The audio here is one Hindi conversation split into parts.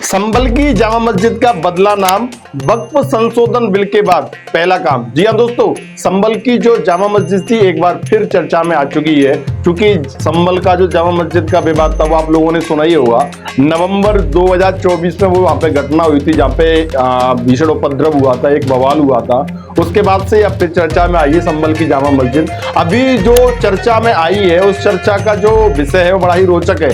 संभल की जामा मस्जिद का बदला नाम वक्फ संशोधन बिल के बाद पहला काम। जी हाँ दोस्तों, संभल की जो जामा मस्जिद थी एक बार फिर चर्चा में आ चुकी है, क्योंकि संभल का जो जामा मस्जिद का विवाद था वो आप लोगों ने सुना ही होगा। नवंबर 2024 में वो वहां पे घटना हुई थी जहाँ पे भीषण उपद्रव हुआ था, एक बवाल हुआ था। उसके बाद से अब फिर चर्चा में आई है संभल की जामा मस्जिद। अभी जो चर्चा में आई है उस चर्चा का जो विषय है वो बड़ा ही रोचक है।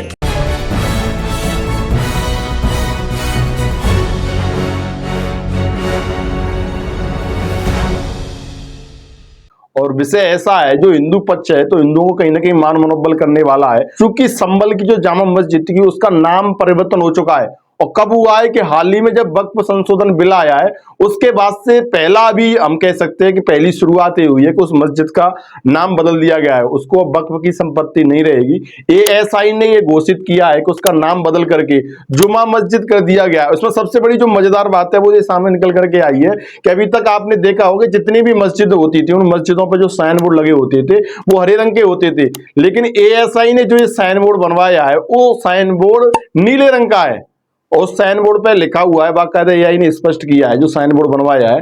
और विषय ऐसा है, जो हिंदू पक्ष है तो हिंदुओं को कहीं ना कहीं मान मनोबल करने वाला है, क्योंकि संभल की जो जामा मस्जिद थी उसका नाम परिवर्तन हो चुका है। और कब हुआ है कि हाल ही में जब वक्फ संशोधन बिल आया है उसके बाद से पहला भी हम कह सकते हैं कि पहली शुरुआत ये हुई है कि उस मस्जिद का नाम बदल दिया गया है। उसको अब वक्फ की संपत्ति नहीं रहेगी। एएसआई ने ये घोषित किया है कि उसका नाम बदल करके जुमा मस्जिद कर दिया गया है। उसमें सबसे बड़ी जो मजेदार बात है वो ये सामने निकल करके आई है कि अभी तक आपने देखा होगा जितनी भी मस्जिद होती थी उन मस्जिदों पर जो साइन बोर्ड लगे होते थे वो हरे रंग के होते थे, लेकिन एएसआई ने जो ये साइन बोर्ड बनवाया है वो साइन बोर्ड नीले रंग का है। और साइन बोर्ड पे लिखा हुआ है, बाकायदा एआई ने स्पष्ट किया है, जो साइन बोर्ड बनवाया है।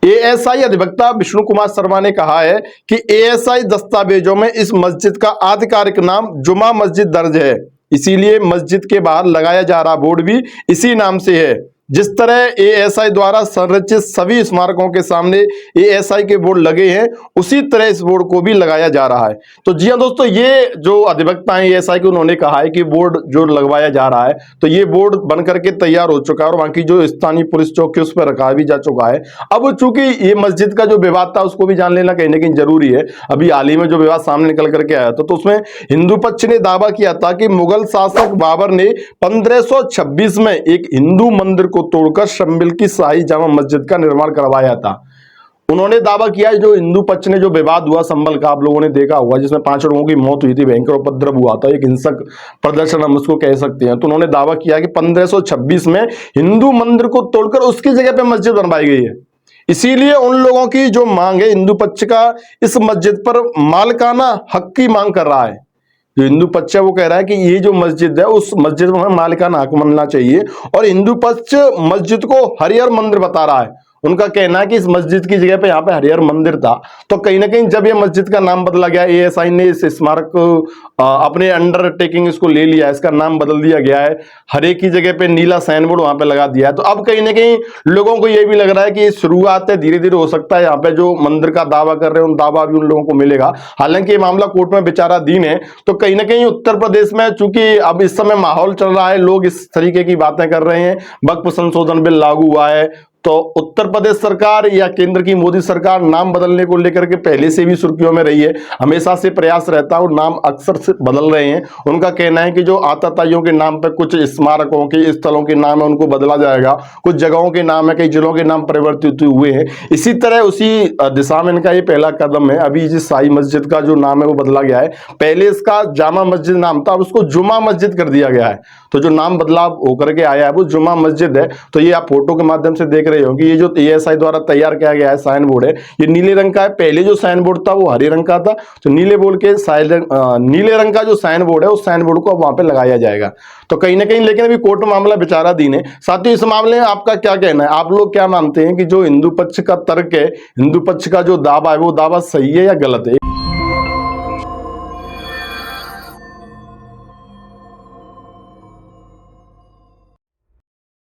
एएसआई अधिवक्ता विष्णु कुमार शर्मा ने कहा है कि एएसआई दस्तावेजों में इस मस्जिद का आधिकारिक नाम जुमा मस्जिद दर्ज है, इसीलिए मस्जिद के बाहर लगाया जा रहा बोर्ड भी इसी नाम से है। जिस तरह एएसआई द्वारा संरचित सभी स्मारकों के सामने एएसआई के बोर्ड लगे हैं उसी तरह इस बोर्ड को भी लगाया जा रहा है। तो जी हाँ दोस्तों, ये जो अधिवक्ता है एएसआई के, उन्होंने कहा है कि बोर्ड जो लगवाया जा रहा है तो ये बोर्ड बन करके तैयार हो चुका है और वहां की जो स्थानीय पुलिस चौकी उस पर रखा भी जा चुका है। अब चूंकि ये मस्जिद का जो विवाद था उसको भी जान लेना कहीं ना कहीं जरूरी है। अभी हाल ही में जो विवाद सामने निकल करके आया था तो उसमें हिंदू पक्ष ने दावा किया था कि मुगल शासक बाबर ने 1526 में एक हिंदू मंदिर को तोड़कर संभल की शाही जामा मस्जिद का निर्माण करवाया था। उन्होंने दावा किया है, जो हिंदू पक्ष ने जो विवाद हुआ संभल का आप लोगों ने देखा होगा जिसमें 5 लोगों की मौत हुई थी, भयंकर उपद्रव हुआ था, एक हिंसक प्रदर्शन हम उसको कह सकते हैं। तो उन्होंने दावा किया कि 1526 में हिंदू मंदिर को तोड़कर उसकी जगह पे मस्जिद बनवाई गई है। इसीलिए उन लोगों की जो मांग है, हिंदू पक्ष का इस मस्जिद पर मालिकाना हक की मांग कर रहा है। जो हिंदू पक्ष है वो कह रहा है कि ये जो मस्जिद है उस मस्जिद में मालिकाना हक मिलना चाहिए, और हिंदू पक्ष मस्जिद को हरिहर मंदिर बता रहा है। उनका कहना है कि इस मस्जिद की जगह पे यहाँ पे हरिहर मंदिर था। तो कहीं ना कहीं जब ये मस्जिद का नाम बदला गया, एएसआई ने इस स्मारक अपने अंडरटेकिंग इसको ले लिया, इसका नाम बदल दिया गया है, हरे की जगह पे नीला साइन बोर्ड वहां पे लगा दिया है। तो अब कहीं ना कहीं लोगों को ये भी लग रहा है कि ये शुरुआत है, धीरे धीरे हो सकता है यहाँ पे जो मंदिर का दावा कर रहे हैं उन दावा भी उन लोगों को मिलेगा। हालांकि ये मामला कोर्ट में विचाराधीन है। तो कहीं ना कहीं उत्तर प्रदेश में चूंकि अब इस समय माहौल चल रहा है, लोग इस तरीके की बातें कर रहे हैं, वक्फ संशोधन बिल लागू हुआ है, तो उत्तर प्रदेश सरकार या केंद्र की मोदी सरकार नाम बदलने को लेकर के पहले से भी सुर्खियों में रही है, हमेशा से प्रयास रहता है और नाम अक्सर से बदल रहे हैं। उनका कहना है कि जो आतताइयों के नाम पर कुछ स्मारकों के स्थलों के नाम है उनको बदला जाएगा, कुछ जगहों के नाम है, कई जिलों के नाम परिवर्तित हुए हैं। इसी तरह उसी दिशा में इनका ये पहला कदम है। अभी जिस शाही मस्जिद का जो नाम है वो बदला गया है, पहले इसका जामा मस्जिद नाम था, अब उसको जुमा मस्जिद कर दिया गया है। तो जो नाम बदलाव होकर के आया है वो जुमा मस्जिद है। तो ये आप फोटो के माध्यम से देख रहे हो कि ये जो एएसआई द्वारा तैयार किया गया है साइन बोर्ड है, ये नीले रंग का है। पहले जो साइन बोर्ड था वो हरे रंग का था, तो नीले बोर्ड के नीले रंग का जो साइन बोर्ड है उस साइन बोर्ड को अब वहां पे लगाया जाएगा। तो कहीं ना कहीं लेकिन अभी कोर्ट मामला विचाराधीन है। साथ ही इस मामले में आपका क्या कहना है? आप लोग क्या मानते हैं कि जो हिंदू पक्ष का तर्क है, हिंदू पक्ष का जो दावा है वो दावा सही है या गलत है?